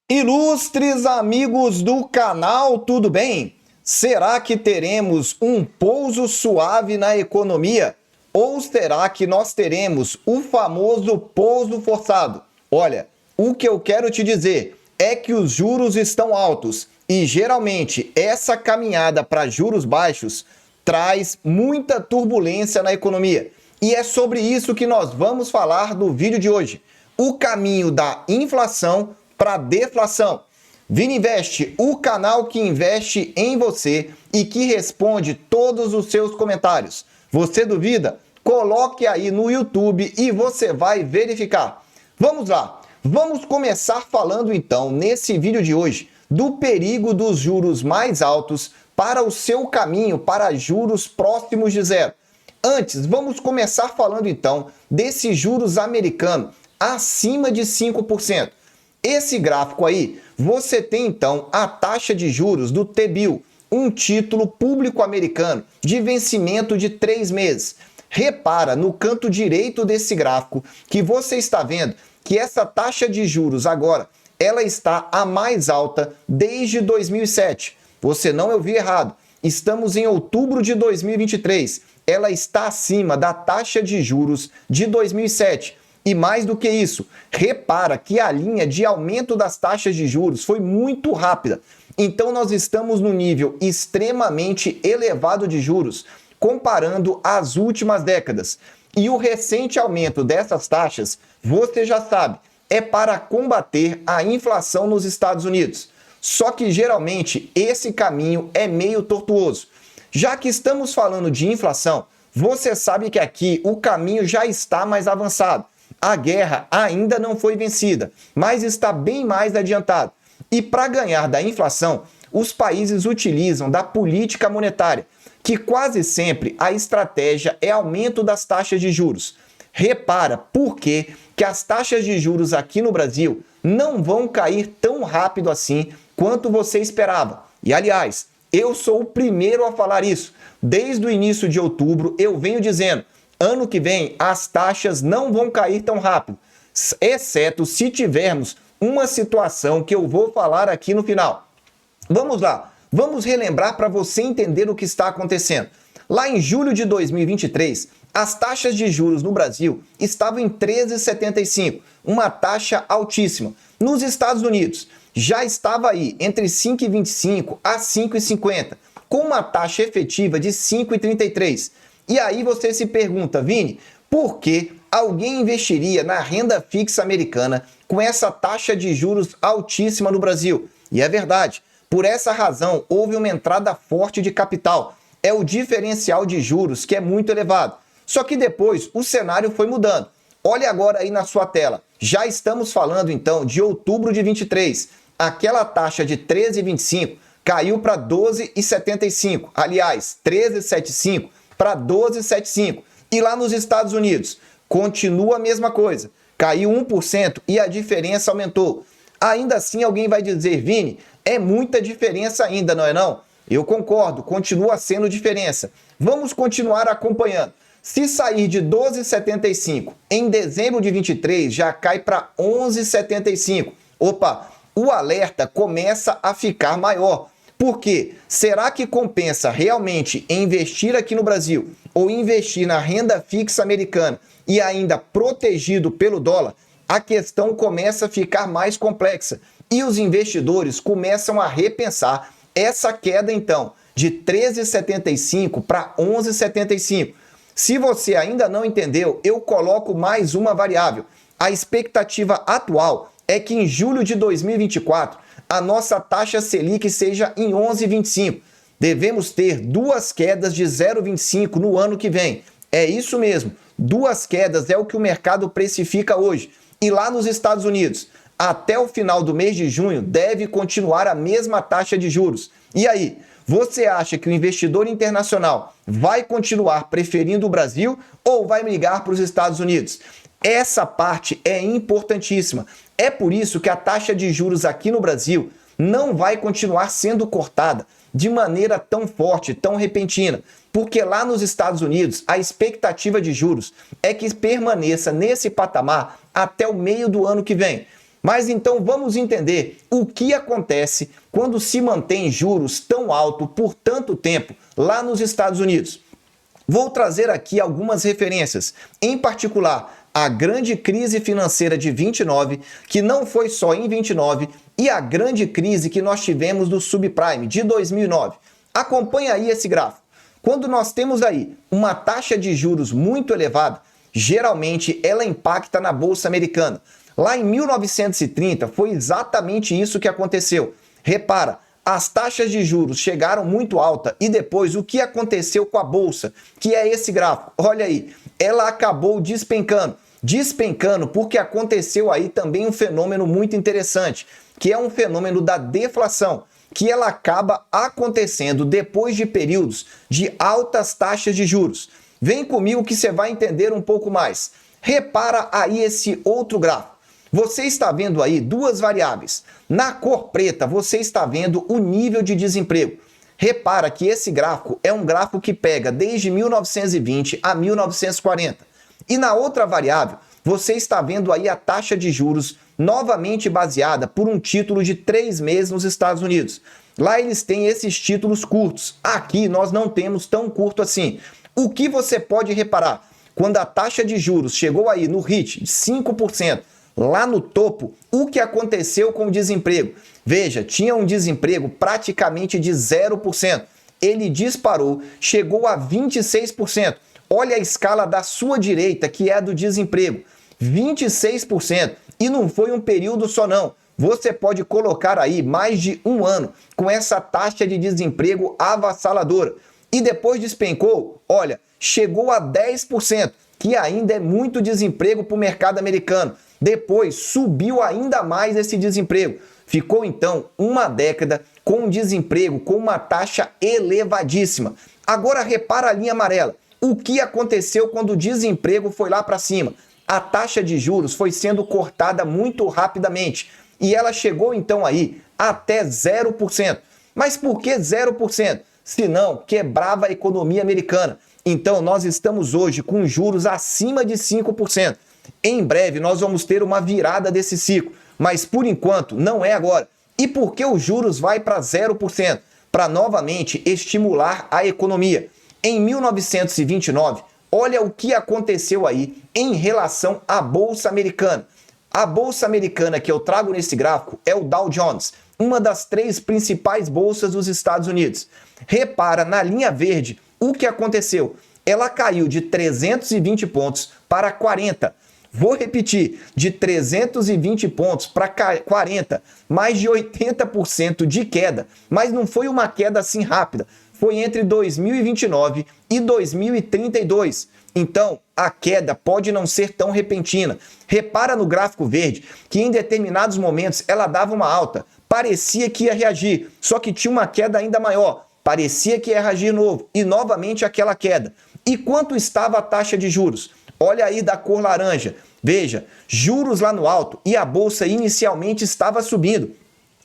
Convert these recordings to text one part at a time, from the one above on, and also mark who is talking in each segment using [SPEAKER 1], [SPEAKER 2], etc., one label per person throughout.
[SPEAKER 1] Ilustres amigos do canal, tudo bem? Será que teremos um pouso suave na economia? Ou será que nós teremos o famoso pouso forçado? Olha, o que eu quero te dizer é que os juros estão altos e geralmente essa caminhada para juros baixos traz muita turbulência na economia. E é sobre isso que nós vamos falar no vídeo de hoje. O caminho da inflação para deflação. Vini Invest, o canal que investe em você e que responde todos os seus comentários. Você duvida? Coloque aí no YouTube e você vai verificar. Vamos lá, vamos começar falando então nesse vídeo de hoje do perigo dos juros mais altos para o seu caminho para juros próximos de zero. Antes, vamos começar falando então desse juros americano acima de 5%. Esse gráfico aí, você tem então a taxa de juros do T-Bill, um título público americano de vencimento de 3 meses. Repara no canto direito desse gráfico que você está vendo que essa taxa de juros agora, ela está a mais alta desde 2007. Você não ouviu errado, estamos em outubro de 2023. Ela está acima da taxa de juros de 2007. E mais do que isso, repara que a linha de aumento das taxas de juros foi muito rápida. Então nós estamos no nível extremamente elevado de juros, comparando as últimas décadas. E o recente aumento dessas taxas, você já sabe, é para combater a inflação nos Estados Unidos. Só que geralmente esse caminho é meio tortuoso. Já que estamos falando de inflação, você sabe que aqui o caminho já está mais avançado. A guerra ainda não foi vencida, mas está bem mais adiantado. E para ganhar da inflação, os países utilizam da política monetária, que quase sempre a estratégia é aumento das taxas de juros. Repara por que as taxas de juros aqui no Brasil não vão cair tão rápido assim quanto você esperava. E aliás, eu sou o primeiro a falar isso. Desde o início de outubro eu venho dizendo: ano que vem, as taxas não vão cair tão rápido, exceto se tivermos uma situação que eu vou falar aqui no final. Vamos lá, vamos relembrar para você entender o que está acontecendo. Lá em julho de 2023, as taxas de juros no Brasil estavam em 13,75, uma taxa altíssima. Nos Estados Unidos, já estava aí entre 5,25 a 5,50, com uma taxa efetiva de 5,33. E aí você se pergunta, Vini, por que alguém investiria na renda fixa americana com essa taxa de juros altíssima no Brasil? E é verdade, por essa razão houve uma entrada forte de capital. É o diferencial de juros que é muito elevado. Só que depois o cenário foi mudando. Olhe agora aí na sua tela. Já estamos falando então de outubro de 23. Aquela taxa de 13,25 caiu para 12,75. Aliás, 13,75 para 12,75. E lá nos Estados Unidos, continua a mesma coisa. Caiu 1% e a diferença aumentou. Ainda assim, alguém vai dizer, Vini, é muita diferença ainda, não é não? Eu concordo, continua sendo diferença. Vamos continuar acompanhando. Se sair de 12,75 em dezembro de 23, já cai para 11,75. Opa, o alerta começa a ficar maior. Por quê? Será que compensa realmente investir aqui no Brasil ou investir na renda fixa americana e ainda protegido pelo dólar? A questão começa a ficar mais complexa e os investidores começam a repensar essa queda então de 13,75 para 11,75. Se você ainda não entendeu, eu coloco mais uma variável. A expectativa atual é que em julho de 2024 a nossa taxa Selic seja em 11,25. Devemos ter duas quedas de 0,25 no ano que vem. É isso mesmo, duas quedas é o que o mercado precifica hoje. E lá nos Estados Unidos, até o final do mês de junho, deve continuar a mesma taxa de juros. E aí, você acha que o investidor internacional vai continuar preferindo o Brasil ou vai migrar para os Estados Unidos? Essa parte é importantíssima. É por isso que a taxa de juros aqui no Brasil não vai continuar sendo cortada de maneira tão forte, tão repentina, porque lá nos Estados Unidos a expectativa de juros é que permaneça nesse patamar até o meio do ano que vem. Mas então vamos entender o que acontece quando se mantém juros tão altos por tanto tempo lá nos Estados Unidos. Vou trazer aqui algumas referências, em particular a grande crise financeira de 29, que não foi só em 29, e a grande crise que nós tivemos do subprime de 2009. Acompanha aí esse gráfico. Quando nós temos aí uma taxa de juros muito elevada, geralmente ela impacta na Bolsa Americana. Lá em 1930 foi exatamente isso que aconteceu. Repara, as taxas de juros chegaram muito alta e depois o que aconteceu com a Bolsa, que é esse gráfico, olha aí, ela acabou despencando. Despencando porque aconteceu aí também um fenômeno muito interessante, que é um fenômeno da deflação, que ela acaba acontecendo depois de períodos de altas taxas de juros. Vem comigo que você vai entender um pouco mais. Repara aí esse outro gráfico. Você está vendo aí duas variáveis. Na cor preta, você está vendo o nível de desemprego. Repara que esse gráfico é um gráfico que pega desde 1920 a 1940. E na outra variável, você está vendo aí a taxa de juros novamente baseada por um título de 3 meses nos Estados Unidos. Lá eles têm esses títulos curtos. Aqui nós não temos tão curto assim. O que você pode reparar? Quando a taxa de juros chegou aí no hit de 5%, lá no topo, o que aconteceu com o desemprego? Veja, tinha um desemprego praticamente de 0%. Ele disparou, chegou a 26%. Olha a escala da sua direita, que é a do desemprego. 26%. E não foi um período só não. Você pode colocar aí mais de um ano com essa taxa de desemprego avassaladora. E depois despencou, olha, chegou a 10%, que ainda é muito desemprego para o mercado americano. Depois subiu ainda mais esse desemprego. Ficou então uma década com desemprego, com uma taxa elevadíssima. Agora repara a linha amarela. O que aconteceu quando o desemprego foi lá para cima? A taxa de juros foi sendo cortada muito rapidamente e ela chegou então aí até 0%. Mas por que 0%? Senão quebrava a economia americana. Então nós estamos hoje com juros acima de 5%. Em breve nós vamos ter uma virada desse ciclo, mas por enquanto não é agora. E por que os juros vai para 0%? Para novamente estimular a economia. Em 1929, olha o que aconteceu aí em relação à Bolsa Americana. A Bolsa Americana que eu trago nesse gráfico é o Dow Jones, uma das 3 principais bolsas dos Estados Unidos. Repara na linha verde o que aconteceu. Ela caiu de 320 pontos para 40. Vou repetir, de 320 pontos para 40, mais de 80% de queda. Mas não foi uma queda assim rápida. Foi entre 2029 e 2032. Então, a queda pode não ser tão repentina. Repara no gráfico verde que em determinados momentos ela dava uma alta. Parecia que ia reagir, só que tinha uma queda ainda maior. Parecia que ia reagir novo e novamente aquela queda. E quanto estava a taxa de juros? Olha aí da cor laranja. Veja, juros lá no alto e a bolsa inicialmente estava subindo.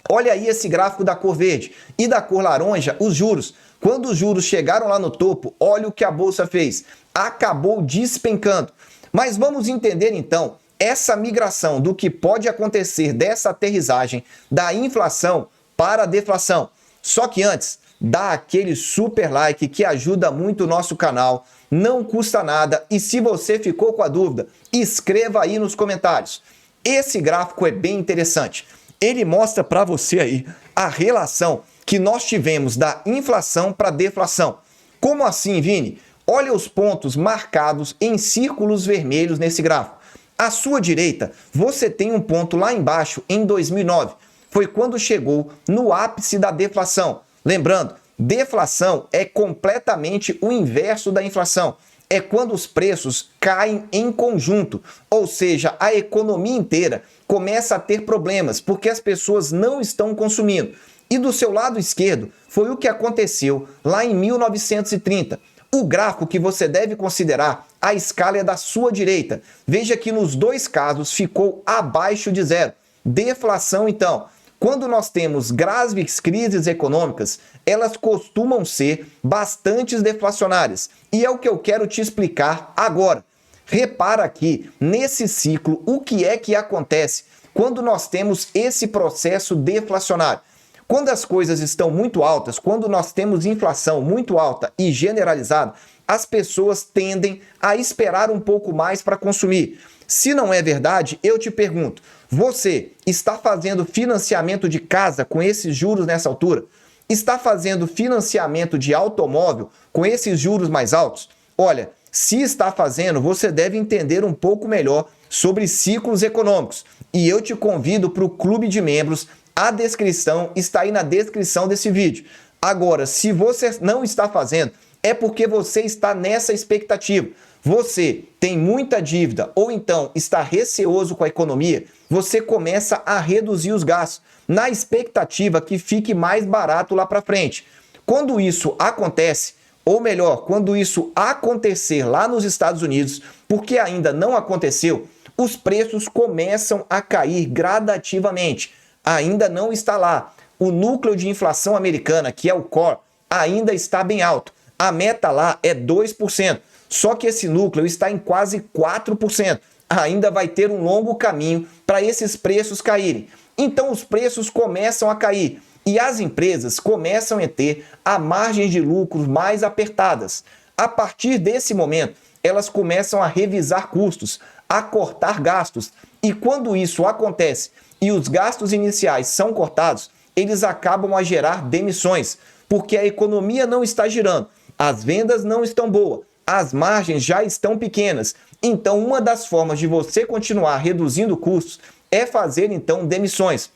[SPEAKER 1] Olha aí esse gráfico da cor verde e da cor laranja, os juros. Quando os juros chegaram lá no topo, olha o que a bolsa fez. Acabou despencando. Mas vamos entender então essa migração do que pode acontecer dessa aterrissagem da inflação para a deflação. Só que antes, dá aquele super like que ajuda muito o nosso canal, não custa nada e se você ficou com a dúvida, escreva aí nos comentários. Esse gráfico é bem interessante. Ele mostra para você aí a relação que nós tivemos da inflação para a deflação. Como assim, Vini? Olha os pontos marcados em círculos vermelhos nesse gráfico. À sua direita, você tem um ponto lá embaixo em 2009. Foi quando chegou no ápice da deflação. Lembrando, deflação é completamente o inverso da inflação. É quando os preços caem em conjunto, ou seja, a economia inteira começa a ter problemas porque as pessoas não estão consumindo. E do seu lado esquerdo foi o que aconteceu lá em 1930. O gráfico que você deve considerar, a escala é da sua direita. Veja que nos dois casos ficou abaixo de zero. Deflação, então. Quando nós temos graves crises econômicas, elas costumam ser bastante deflacionárias. E é o que eu quero te explicar agora. Repara aqui, nesse ciclo, o que é que acontece quando nós temos esse processo deflacionário. Quando as coisas estão muito altas, quando nós temos inflação muito alta e generalizada, as pessoas tendem a esperar um pouco mais para consumir. Se não é verdade, eu te pergunto, você está fazendo financiamento de casa com esses juros nessa altura? Está fazendo financiamento de automóvel com esses juros mais altos? Olha, se está fazendo, você deve entender um pouco melhor sobre ciclos econômicos. E eu te convido para o clube de membros. A descrição está aí na descrição desse vídeo. Agora, se você não está fazendo, é porque você está nessa expectativa. Você tem muita dívida ou então está receoso com a economia, você começa a reduzir os gastos, na expectativa que fique mais barato lá para frente. Quando isso acontece, ou melhor, quando isso acontecer lá nos Estados Unidos, porque ainda não aconteceu, os preços começam a cair gradativamente. Ainda não está lá. O núcleo de inflação americana, que é o core, ainda está bem alto. A meta lá é 2%. Só que esse núcleo está em quase 4%. Ainda vai ter um longo caminho para esses preços caírem. Então os preços começam a cair e as empresas começam a ter a margem de lucros mais apertadas. A partir desse momento, elas começam a revisar custos, a cortar gastos. E quando isso acontece e os gastos iniciais são cortados, eles acabam a gerar demissões, porque a economia não está girando, as vendas não estão boas, as margens já estão pequenas. Então, uma das formas de você continuar reduzindo custos é fazer, então, demissões.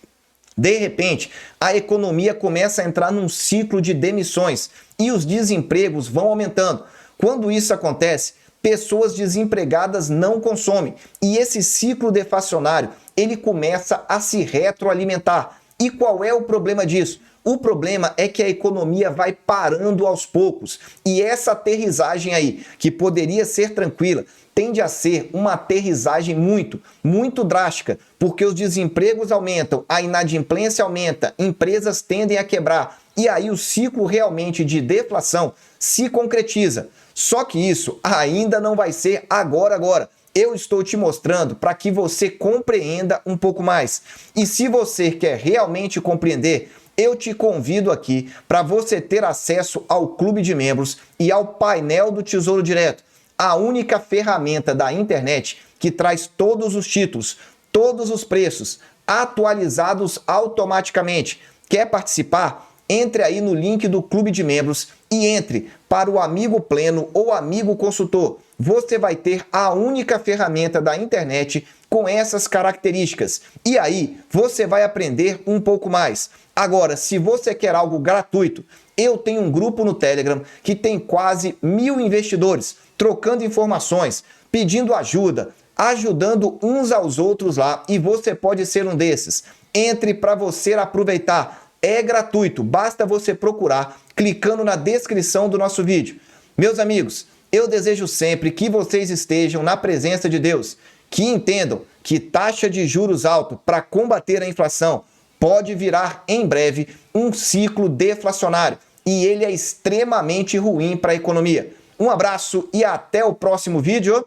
[SPEAKER 1] De repente, a economia começa a entrar num ciclo de demissões e os desempregos vão aumentando. Quando isso acontece, pessoas desempregadas não consomem e esse ciclo deflacionário, ele começa a se retroalimentar. E qual é o problema disso? O problema é que a economia vai parando aos poucos e essa aterrissagem aí, que poderia ser tranquila, tende a ser uma aterrissagem muito drástica, porque os desempregos aumentam, a inadimplência aumenta, empresas tendem a quebrar e aí o ciclo realmente de deflação se concretiza. Só que isso ainda não vai ser agora. Eu estou te mostrando para que você compreenda um pouco mais. E se você quer realmente compreender, eu te convido aqui para você ter acesso ao clube de membros e ao painel do Tesouro Direto, a única ferramenta da internet que traz todos os títulos, todos os preços, atualizados automaticamente. Quer participar? Entre aí no link do clube de membros e entre para o amigo pleno ou amigo consultor. Você vai ter a única ferramenta da internet com essas características. E aí você vai aprender um pouco mais. Agora, se você quer algo gratuito, eu tenho um grupo no Telegram que tem quase 1000 investidores trocando informações, pedindo ajuda, ajudando uns aos outros lá e você pode ser um desses. Entre para você aproveitar. É gratuito, basta você procurar clicando na descrição do nosso vídeo. Meus amigos, eu desejo sempre que vocês estejam na presença de Deus, que entendam que taxa de juros alta para combater a inflação pode virar em breve um ciclo deflacionário e ele é extremamente ruim para a economia. Um abraço e até o próximo vídeo.